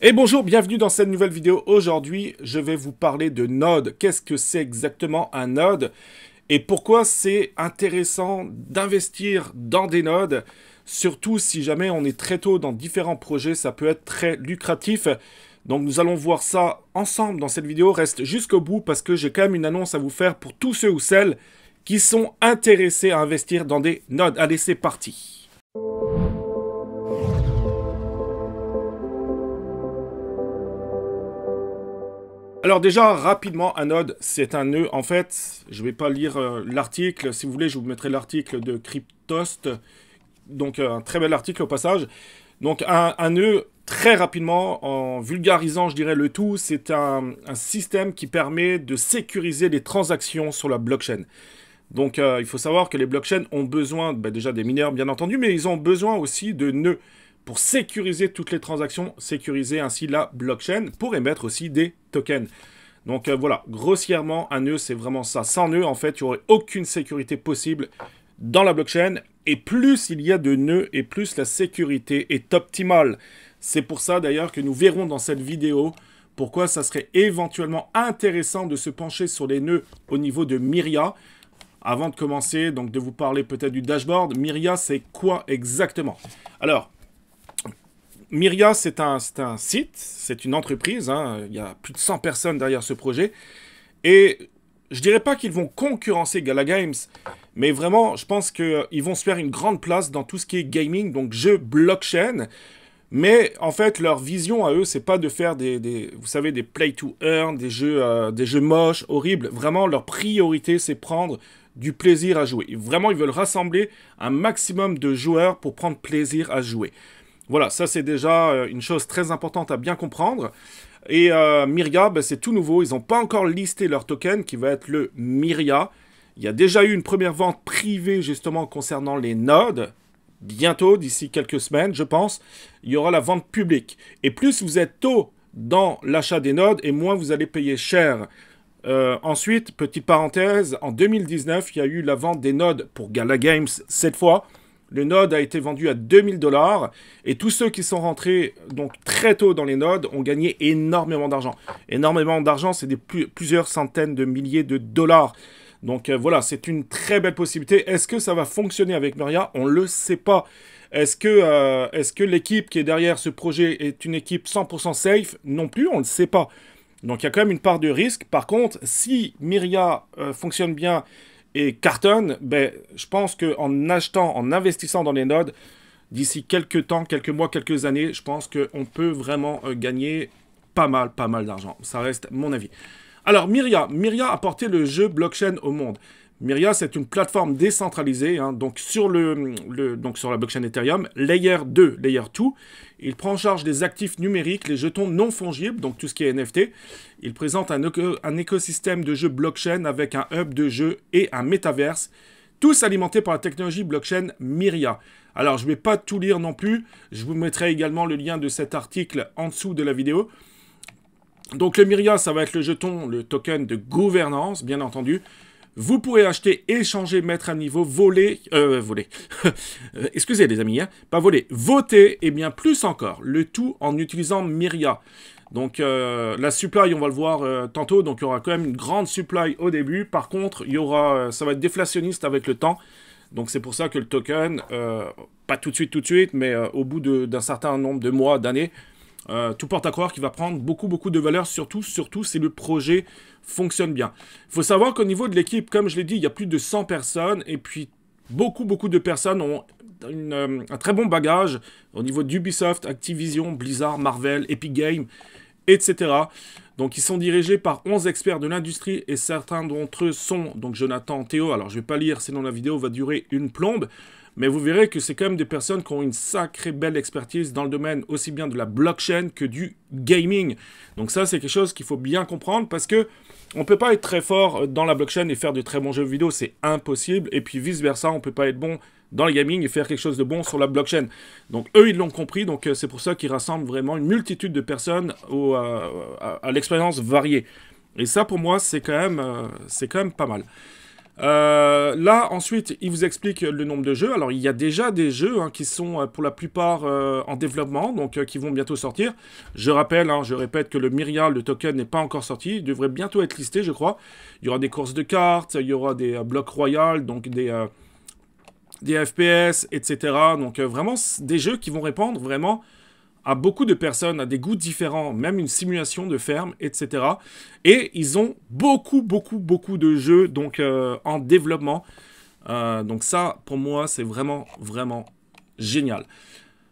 Et bonjour, bienvenue dans cette nouvelle vidéo. Aujourd'hui, je vais vous parler de nodes. Qu'est-ce que c'est exactement un node? Et pourquoi c'est intéressant d'investir dans des nodes? Surtout si jamais on est très tôt dans différents projets, ça peut être très lucratif. Donc nous allons voir ça ensemble dans cette vidéo. Reste jusqu'au bout parce que j'ai quand même une annonce à vous faire pour tous ceux ou celles qui sont intéressés à investir dans des nodes. Allez, c'est parti! Alors déjà, rapidement, un node, c'est un nœud. En fait, je ne vais pas lire l'article. Si vous voulez, je vous mettrai l'article de Cryptost. Donc, un très bel article au passage. Donc, un nœud, très rapidement, en vulgarisant, je dirais, le tout, c'est un système qui permet de sécuriser les transactions sur la blockchain. Donc, il faut savoir que les blockchains ont besoin, déjà des mineurs, bien entendu, mais ils ont besoin aussi de nœuds pour sécuriser toutes les transactions, sécuriser ainsi la blockchain, pour émettre aussi des tokens. Donc voilà, grossièrement, un nœud, c'est vraiment ça. Sans nœud, en fait, il n'y aurait aucune sécurité possible dans la blockchain. Et plus il y a de nœuds, et plus la sécurité est optimale. C'est pour ça, d'ailleurs, que nous verrons dans cette vidéo pourquoi ça serait éventuellement intéressant de se pencher sur les nœuds au niveau de Myria. Avant de commencer, donc de vous parler peut-être du dashboard, Myria, c'est quoi exactement? Alors, Myria, c'est un site, c'est une entreprise, hein, il y a plus de 100 personnes derrière ce projet, et je dirais pas qu'ils vont concurrencer Gala Games, mais vraiment, je pense qu'ils vont se faire une grande place dans tout ce qui est gaming, donc jeux blockchain, mais en fait, leur vision à eux, c'est pas de faire vous savez, des play to earn, des jeux moches, horribles, vraiment, leur priorité, c'est prendre du plaisir à jouer. Vraiment, ils veulent rassembler un maximum de joueurs pour prendre plaisir à jouer. Voilà, ça c'est déjà une chose très importante à bien comprendre. Et Myria, c'est tout nouveau. Ils n'ont pas encore listé leur token qui va être le Myria. Il y a déjà eu une première vente privée justement concernant les nodes. Bientôt, d'ici quelques semaines, je pense, il y aura la vente publique. Et plus vous êtes tôt dans l'achat des nodes, et moins vous allez payer cher. Ensuite, petite parenthèse, en 2019, il y a eu la vente des nodes pour Gala Games cette fois. Le node a été vendu à 2000 $, et tous ceux qui sont rentrés donc très tôt dans les nodes ont gagné énormément d'argent. Énormément d'argent, c'est plusieurs centaines de milliers de dollars. Donc voilà, c'est une très belle possibilité. Est-ce que ça va fonctionner avec Myria? On ne le sait pas. Est-ce que l'équipe qui est derrière ce projet est une équipe 100% safe? Non plus, on ne le sait pas. Donc il y a quand même une part de risque. Par contre, si Myria fonctionne bien et cartonne, je pense qu'en achetant, en investissant dans les nodes, d'ici quelques temps, quelques mois, quelques années, je pense qu'on peut vraiment gagner pas mal d'argent. Ça reste mon avis. Alors, Myria a porté le jeu blockchain au monde. Myria, c'est une plateforme décentralisée, hein, donc sur la blockchain Ethereum, Layer 2, Layer 2. Il prend en charge des actifs numériques, les jetons non fongibles, donc tout ce qui est NFT. Il présente un écosystème de jeux blockchain avec un hub de jeux et un métaverse, tous alimentés par la technologie blockchain Myria. Alors, je ne vais pas tout lire non plus. Je vous mettrai également le lien de cet article en dessous de la vidéo. Donc, le Myria, ça va être le jeton, le token de gouvernance, bien entendu. Vous pourrez acheter, échanger, mettre à niveau, voler, excusez les amis, hein, pas voler, voter et bien plus encore, le tout en utilisant Myria. Donc la supply, on va le voir tantôt, donc il y aura quand même une grande supply au début. Par contre, ça va être déflationniste avec le temps. Donc c'est pour ça que le token, pas tout de suite, mais au bout d'un certain nombre de mois, d'années, tout porte à croire qu'il va prendre beaucoup de valeur, surtout si le projet fonctionne bien. Il faut savoir qu'au niveau de l'équipe, comme je l'ai dit, il y a plus de 100 personnes, et puis beaucoup de personnes ont un très bon bagage au niveau d'Ubisoft, Activision, Blizzard, Marvel, Epic Games, etc. Donc ils sont dirigés par 11 experts de l'industrie, et certains d'entre eux sont, donc Jonathan, Théo, alors je ne vais pas lire, sinon la vidéo va durer une plombe, mais vous verrez que c'est quand même des personnes qui ont une sacrée belle expertise dans le domaine aussi bien de la blockchain que du gaming. Donc ça, c'est quelque chose qu'il faut bien comprendre parce que on peut pas être très fort dans la blockchain et faire de très bons jeux vidéo, c'est impossible. Et puis vice-versa, on peut pas être bon dans le gaming et faire quelque chose de bon sur la blockchain. Donc eux, ils l'ont compris, donc c'est pour ça qu'ils rassemblent vraiment une multitude de personnes à l'expérience variée. Et ça, pour moi, c'est quand même pas mal. Là, ensuite, il vous explique le nombre de jeux. Alors, il y a déjà des jeux hein, qui sont pour la plupart en développement, donc qui vont bientôt sortir. Je rappelle, hein, je répète que le Myria, le token, n'est pas encore sorti. Il devrait bientôt être listé, je crois. Il y aura des courses de cartes, il y aura des blocs royales, donc des FPS, etc. Donc, vraiment, des jeux qui vont répondre vraiment à beaucoup de personnes, à des goûts différents, même une simulation de ferme, etc. Et ils ont beaucoup de jeux donc, en développement. Donc ça, pour moi, c'est vraiment génial.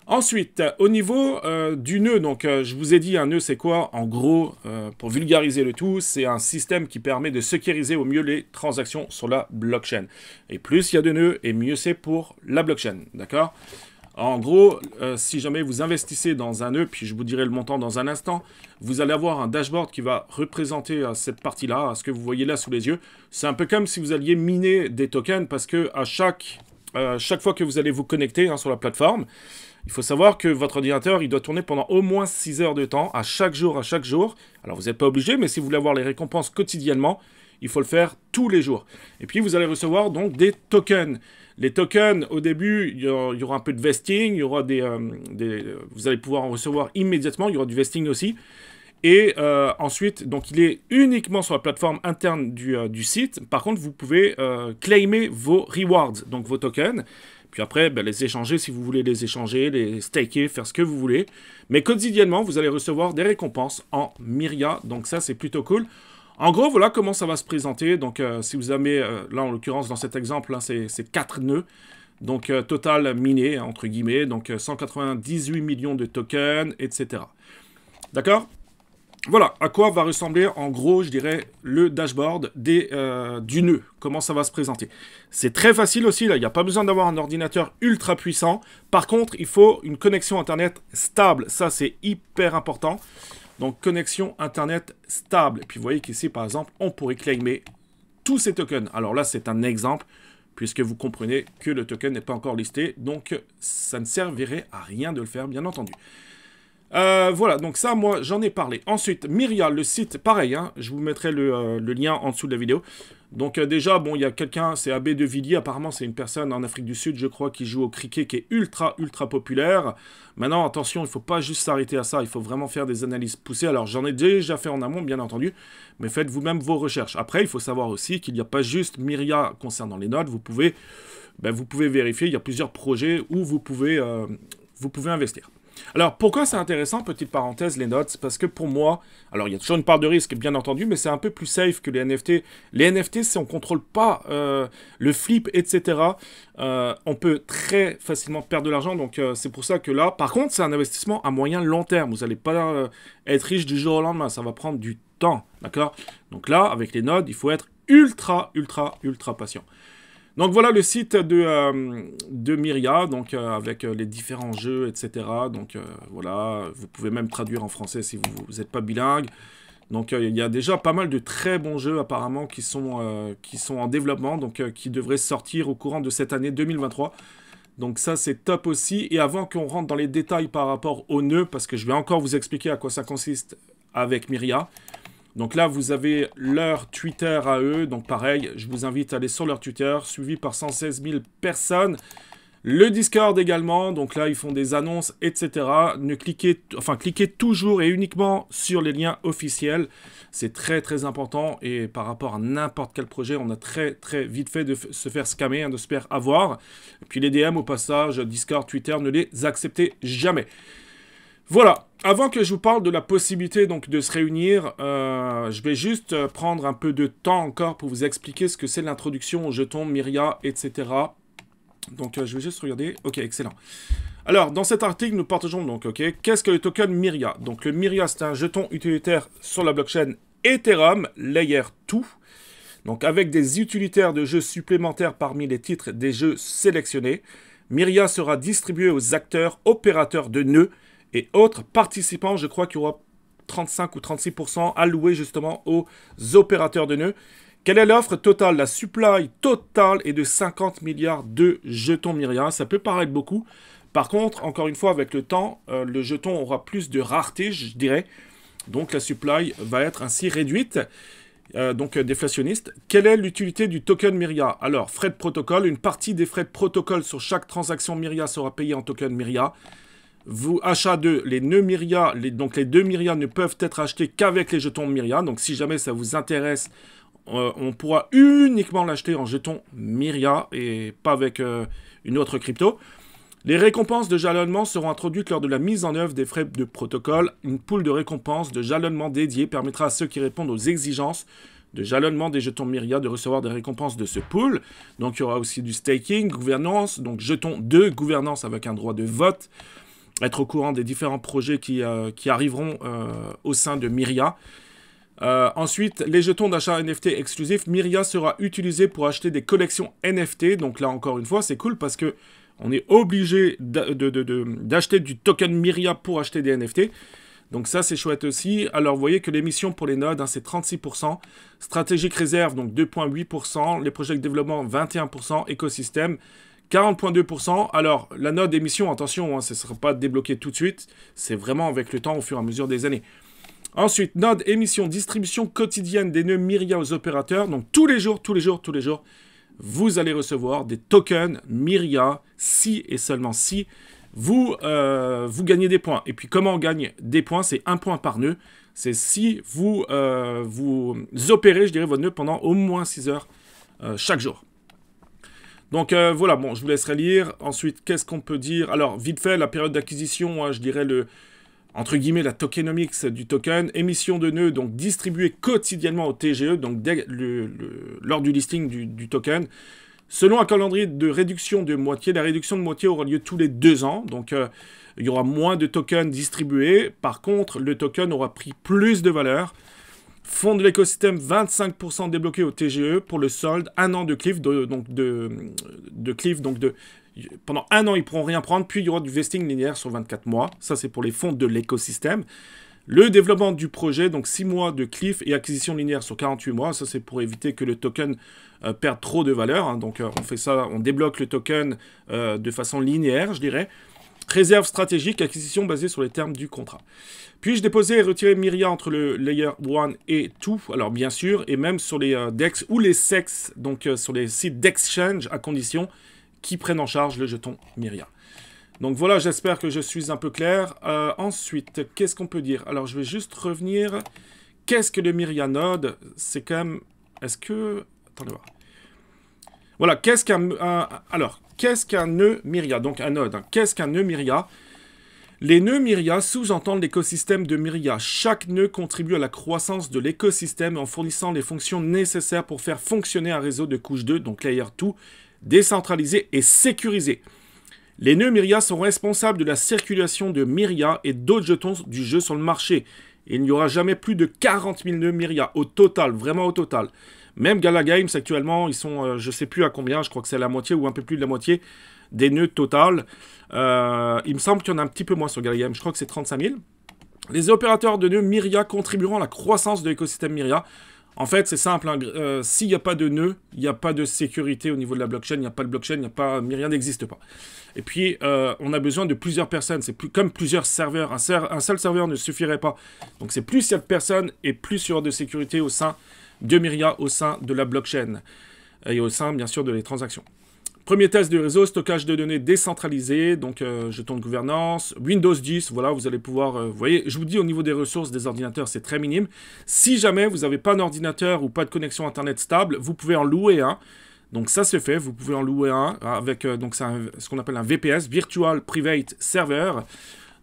Ensuite, au niveau du nœud, donc je vous ai dit, un nœud, c'est quoi? En gros, pour vulgariser le tout, c'est un système qui permet de sécuriser au mieux les transactions sur la blockchain. Et plus il y a de nœuds, et mieux c'est pour la blockchain, d'accord? En gros, si jamais vous investissez dans un nœud, puis je vous dirai le montant dans un instant, vous allez avoir un dashboard qui va représenter cette partie-là, ce que vous voyez là sous les yeux. C'est un peu comme si vous alliez miner des tokens, parce que à chaque fois que vous allez vous connecter hein, sur la plateforme, il faut savoir que votre ordinateur, il doit tourner pendant au moins 6 heures de temps, à chaque jour. Alors, vous n'êtes pas obligé, mais si vous voulez avoir les récompenses quotidiennement, il faut le faire tous les jours. Et puis, vous allez recevoir donc des tokens. Les tokens, au début, il y aura un peu de vesting, il y aura vous allez pouvoir en recevoir immédiatement, il y aura du vesting aussi. Et ensuite, donc il est uniquement sur la plateforme interne du site. Par contre, vous pouvez claimer vos rewards, donc vos tokens. Puis après, ben, les échanger si vous voulez les échanger, les staker, faire ce que vous voulez. Mais quotidiennement, vous allez recevoir des récompenses en Myria. Donc ça, c'est plutôt cool. En gros, voilà comment ça va se présenter. Donc, si vous avez, là, en l'occurrence, dans cet exemple, là, c'est 4 nœuds. Donc, total miné, entre guillemets. Donc, 198 millions de tokens, etc. D'accord? Voilà, à quoi va ressembler, en gros, je dirais, le dashboard du nœud. Comment ça va se présenter. C'est très facile aussi, là. Il n'y a pas besoin d'avoir un ordinateur ultra puissant. Par contre, il faut une connexion Internet stable. Ça, c'est hyper important. Donc, connexion Internet stable. Et puis, vous voyez qu'ici, par exemple, on pourrait claimer tous ces tokens. Alors là, c'est un exemple, puisque vous comprenez que le token n'est pas encore listé. Donc, ça ne servirait à rien de le faire, bien entendu. Voilà, donc ça, moi, j'en ai parlé. Ensuite, Myria, le site, pareil, hein, je vous mettrai le lien en dessous de la vidéo. Donc déjà, bon, il y a quelqu'un, c'est AB de Villiers, apparemment, c'est une personne en Afrique du Sud, je crois, qui joue au cricket, qui est ultra populaire. Maintenant, attention, il ne faut pas juste s'arrêter à ça, il faut vraiment faire des analyses poussées. Alors, j'en ai déjà fait en amont, bien entendu, mais faites vous-même vos recherches. Après, il faut savoir aussi qu'il n'y a pas juste Myria concernant les nodes, vous pouvez vérifier, il y a plusieurs projets où vous pouvez investir. Alors, pourquoi c'est intéressant, petite parenthèse, les nodes? Parce que pour moi, alors il y a toujours une part de risque, bien entendu, mais c'est un peu plus safe que les NFT. Les NFT, si on ne contrôle pas le flip, etc., on peut très facilement perdre de l'argent. Donc, c'est pour ça que là, par contre, c'est un investissement à moyen long terme. Vous n'allez pas être riche du jour au lendemain. Ça va prendre du temps, d'accord? Donc là, avec les nodes, il faut être ultra patient. Donc voilà le site de Myria, donc avec les différents jeux, etc. Donc voilà, vous pouvez même traduire en français si vous n'êtes pas bilingue. Donc il y a déjà pas mal de très bons jeux apparemment qui sont en développement, donc qui devraient sortir au courant de cette année 2023. Donc ça c'est top aussi. Et avant qu'on rentre dans les détails par rapport au nœud, parce que je vais encore vous expliquer à quoi ça consiste avec Myria. Donc là, vous avez leur Twitter à eux. Donc pareil, je vous invite à aller sur leur Twitter, suivi par 116 000 personnes. Le Discord également. Donc là, ils font des annonces, etc. Cliquez toujours et uniquement sur les liens officiels. C'est très important. Et par rapport à n'importe quel projet, on a très vite fait de se faire scammer, hein, de se faire avoir. Et puis les DM au passage, Discord, Twitter, ne les acceptez jamais. Voilà, avant que je vous parle de la possibilité donc, de se réunir, je vais juste prendre un peu de temps encore pour vous expliquer ce que c'est l'introduction au jeton, Myria, etc. Donc je vais juste regarder. Ok, excellent. Alors, dans cet article, nous partageons donc, ok, qu'est-ce que le token Myria? Donc le Myria, c'est un jeton utilitaire sur la blockchain Ethereum, Layer 2. Donc avec des utilitaires de jeux supplémentaires parmi les titres des jeux sélectionnés. Myria sera distribué aux acteurs, opérateurs de nœuds, et autres participants, je crois qu'il y aura 35 ou 36% alloués justement aux opérateurs de nœuds. Quelle est l'offre totale? La supply totale est de 50 milliards de jetons Myria. Ça peut paraître beaucoup. Par contre, encore une fois, avec le temps, le jeton aura plus de rareté, je dirais. Donc la supply va être ainsi réduite. donc déflationniste. Quelle est l'utilité du token Myria? Alors, frais de protocole, une partie des frais de protocole sur chaque transaction Myria sera payée en token Myria. Vous, achat de les nœuds Myria, donc les 2 Myria ne peuvent être achetés qu'avec les jetons Myria. Donc si jamais ça vous intéresse, on pourra uniquement l'acheter en jetons Myria et pas avec une autre crypto. Les récompenses de jalonnement seront introduites lors de la mise en œuvre des frais de protocole. Une pool de récompenses de jalonnement dédiée permettra à ceux qui répondent aux exigences de jalonnement des jetons Myria de recevoir des récompenses de ce pool. Donc il y aura aussi du staking, gouvernance, donc jetons de gouvernance avec un droit de vote. Être au courant des différents projets qui arriveront au sein de Myria. Ensuite, les jetons d'achat NFT exclusifs. Myria sera utilisé pour acheter des collections NFT. Donc là, encore une fois, c'est cool parce que on est obligé d'acheter du token Myria pour acheter des NFT. Donc ça, c'est chouette aussi. Alors, vous voyez que l'émission pour les nodes, hein, c'est 36%. Stratégique réserve, donc 2,8%. Les projets de développement, 21%. Écosystème, 40,2%. Alors, la node émission, attention, hein, ce ne sera pas débloqué tout de suite. C'est vraiment avec le temps, au fur et à mesure des années. Ensuite, node émission, distribution quotidienne des nœuds Myria aux opérateurs. Donc, tous les jours, vous allez recevoir des tokens Myria si et seulement si vous gagnez des points. Et puis, comment on gagne des points? C'est 1 point par nœud. C'est si vous opérez, je dirais, votre nœud pendant au moins 6 heures chaque jour. Donc voilà, bon, je vous laisserai lire. Ensuite, qu'est-ce qu'on peut dire? Alors, vite fait, la période d'acquisition, hein, je dirais entre guillemets, la tokenomics du token. Émission de nœuds, donc distribuée quotidiennement au TGE, donc lors du listing du token. Selon un calendrier de réduction de moitié, la réduction de moitié aura lieu tous les 2 ans. Donc, il y aura moins de tokens distribués. Par contre, le token aura pris plus de valeur. Fonds de l'écosystème, 25% débloqués au TGE pour le solde, 1 an de cliff, pendant 1 an, ils ne pourront rien prendre, puis il y aura du vesting linéaire sur 24 mois. Ça, c'est pour les fonds de l'écosystème. Le développement du projet, donc 6 mois de cliff et acquisition linéaire sur 48 mois. Ça, c'est pour éviter que le token perde trop de valeur. Hein. Donc, on fait ça, on débloque le token de façon linéaire, je dirais. Réserve stratégique, acquisition basée sur les termes du contrat. Puis-je déposer et retirer Myria entre le Layer 1 et 2? Alors bien sûr, et même sur les DEX ou les SEX, donc sur les sites d'exchange à condition qu'ils prennent en charge le jeton Myria. Donc voilà, j'espère que je suis un peu clair. Ensuite, qu'est-ce qu'on peut dire? Alors je vais juste revenir. Qu'est-ce que le Myria Node? C'est quand même... Est-ce que... Attendez voir. Voilà, qu'est-ce qu'un... Alors, qu'est-ce qu'un nœud Myria? Donc un node. Hein. Qu'est-ce qu'un nœud Myria? Les nœuds Myria sous-entendent l'écosystème de Myria. Chaque nœud contribue à la croissance de l'écosystème en fournissant les fonctions nécessaires pour faire fonctionner un réseau de couche 2, donc Layer 2, décentralisé et sécurisé. Les nœuds Myria sont responsables de la circulation de Myria et d'autres jetons du jeu sur le marché. Il n'y aura jamais plus de 40 000 nœuds Myria au total, vraiment au total. Même Gala Games, actuellement, ils sont, je ne sais plus à combien, je crois que c'est la moitié ou un peu plus de la moitié des nœuds total. Il me semble qu'il y en a un petit peu moins sur Gala Games, je crois que c'est 35 000. Les opérateurs de nœuds Myria contribueront à la croissance de l'écosystème Myria. En fait, c'est simple, hein, s'il n'y a pas de nœud, il n'y a pas de sécurité au niveau de la blockchain, il n'y a pas de blockchain, Myria n'existe pas. Et puis, on a besoin de plusieurs personnes, c'est comme plusieurs serveurs, un seul serveur ne suffirait pas. Donc c'est plus il y a de personnes et plus il y aura de sécurité au sein de Myria, au sein de la blockchain, et au sein, bien sûr, de les transactions. Premier test de réseau, stockage de données décentralisé, donc jetons de gouvernance, Windows 10, voilà, vous allez pouvoir, vous voyez, je vous dis au niveau des ressources des ordinateurs, c'est très minime. Si jamais vous n'avez pas d'ordinateur ou pas de connexion Internet stable, vous pouvez en louer un. Donc ça se fait, vous pouvez en louer un avec donc ce qu'on appelle un VPS, Virtual Private Server.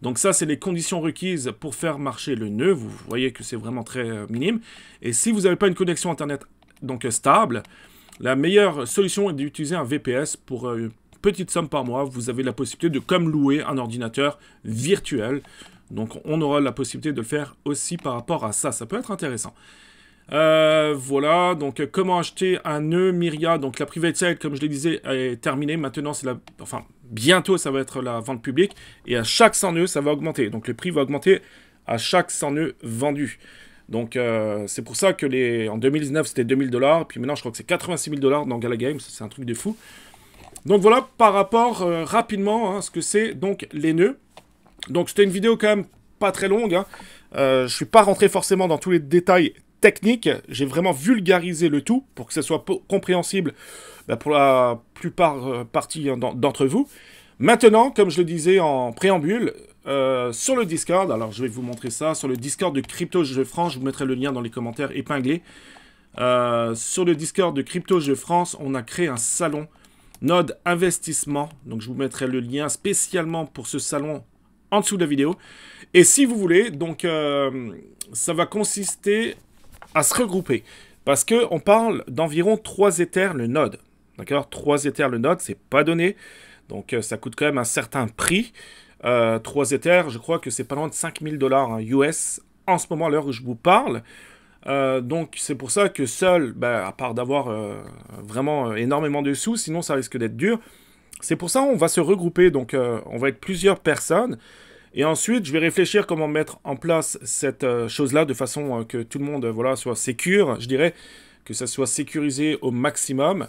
Donc ça, c'est les conditions requises pour faire marcher le nœud. Vous voyez que c'est vraiment très minime. Et si vous n'avez pas une connexion Internet donc stable, la meilleure solution est d'utiliser un VPS pour une petite somme par mois. Vous avez la possibilité de comme louer un ordinateur virtuel. Donc on aura la possibilité de le faire aussi par rapport à ça. Ça peut être intéressant. Voilà, donc comment acheter un nœud Myria. Donc la private sale, comme je le disais, est terminée. Maintenant, c'est bientôt, ça va être la vente publique. Et à chaque 100 nœuds, ça va augmenter. Donc le prix va augmenter à chaque 100 nœuds vendus. Donc c'est pour ça que en 2019, c'était 2000 $. Puis maintenant, je crois que c'est 86 000 $ dans Gala Games. C'est un truc de fou. Donc voilà, par rapport rapidement à ce que c'est donc les nœuds. Donc c'était une vidéo quand même pas très longue. Hein. Je ne suis pas rentré forcément dans tous les détails technique. J'ai vraiment vulgarisé le tout pour que ce soit compréhensible pour la plupart partie d'entre vous. Maintenant, comme je le disais en préambule, sur le Discord, alors je vais vous montrer ça, sur le Discord de Crypto Jeux France, je vous mettrai le lien dans les commentaires épinglés. Sur le Discord de Crypto Jeux France, on a créé un salon Node Investissement. Donc je vous mettrai le lien spécialement pour ce salon en dessous de la vidéo. Et si vous voulez, donc ça va consister à se regrouper. Parce qu'on parle d'environ 3 Ethers le Node. D'accord, 3 Ethers le Node, c'est pas donné. Donc ça coûte quand même un certain prix. 3 Ethers, je crois que c'est pas loin de 5000 $ hein, US en ce moment à l'heure où je vous parle. Donc c'est pour ça que seul, à part d'avoir vraiment énormément de sous, sinon ça risque d'être dur. C'est pour ça qu'on va se regrouper, donc on va être plusieurs personnes. Et ensuite, je vais réfléchir comment mettre en place cette chose-là de façon que tout le monde soit sécure, je dirais, que ça soit sécurisé au maximum.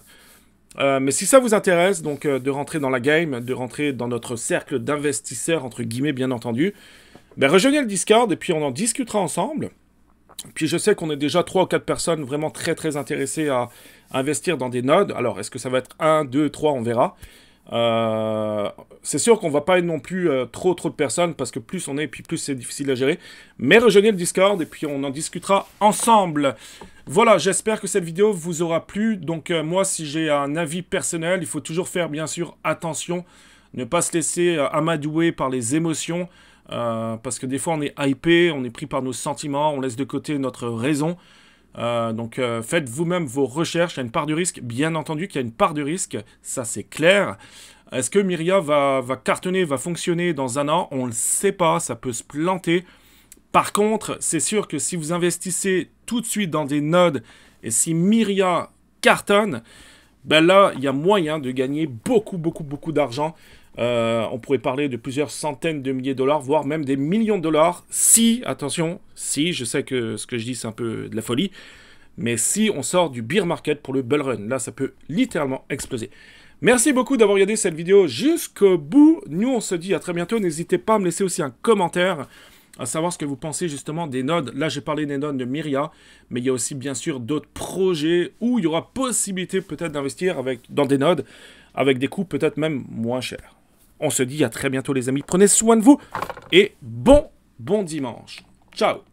Mais si ça vous intéresse, donc de rentrer dans la game, de rentrer dans notre cercle d'investisseurs, entre guillemets, bien entendu, rejoignez le Discord et puis on en discutera ensemble. Puis je sais qu'on est déjà 3 ou 4 personnes vraiment très très intéressées à investir dans des nodes. Alors, est-ce que ça va être 1, 2, 3, on verra. C'est sûr qu'on va pas être non plus trop de personnes, parce que plus on est, puis plus c'est difficile à gérer. Mais rejoignez le Discord et puis on en discutera ensemble. Voilà, j'espère que cette vidéo vous aura plu. Donc moi, si j'ai un avis personnel, il faut toujours faire bien sûr attention. Ne pas se laisser amadouer par les émotions. Parce que des fois on est hypé, on est pris par nos sentiments, on laisse de côté notre raison. Donc faites vous-même vos recherches. Il y a une part de risque, bien entendu qu'il y a une part de risque, ça c'est clair. Est-ce que Myria va cartonner, va fonctionner dans un an? On ne le sait pas, ça peut se planter. Par contre, c'est sûr que si vous investissez tout de suite dans des nodes, et si Myria cartonne, là, il y a moyen de gagner beaucoup d'argent. On pourrait parler de plusieurs centaines de milliers de dollars, voire même des millions de dollars, si, attention, si, je sais que ce que je dis c'est un peu de la folie, mais si on sort du bear market pour le bull run, là ça peut littéralement exploser. Merci beaucoup d'avoir regardé cette vidéo jusqu'au bout. Nous on se dit à très bientôt, n'hésitez pas à me laisser aussi un commentaire, à savoir ce que vous pensez justement des nodes. Là j'ai parlé des nodes de Myria, mais il y a aussi bien sûr d'autres projets où il y aura possibilité peut-être d'investir dans des nodes avec des coûts peut-être même moins chers. On se dit à très bientôt les amis, prenez soin de vous et bon dimanche. Ciao.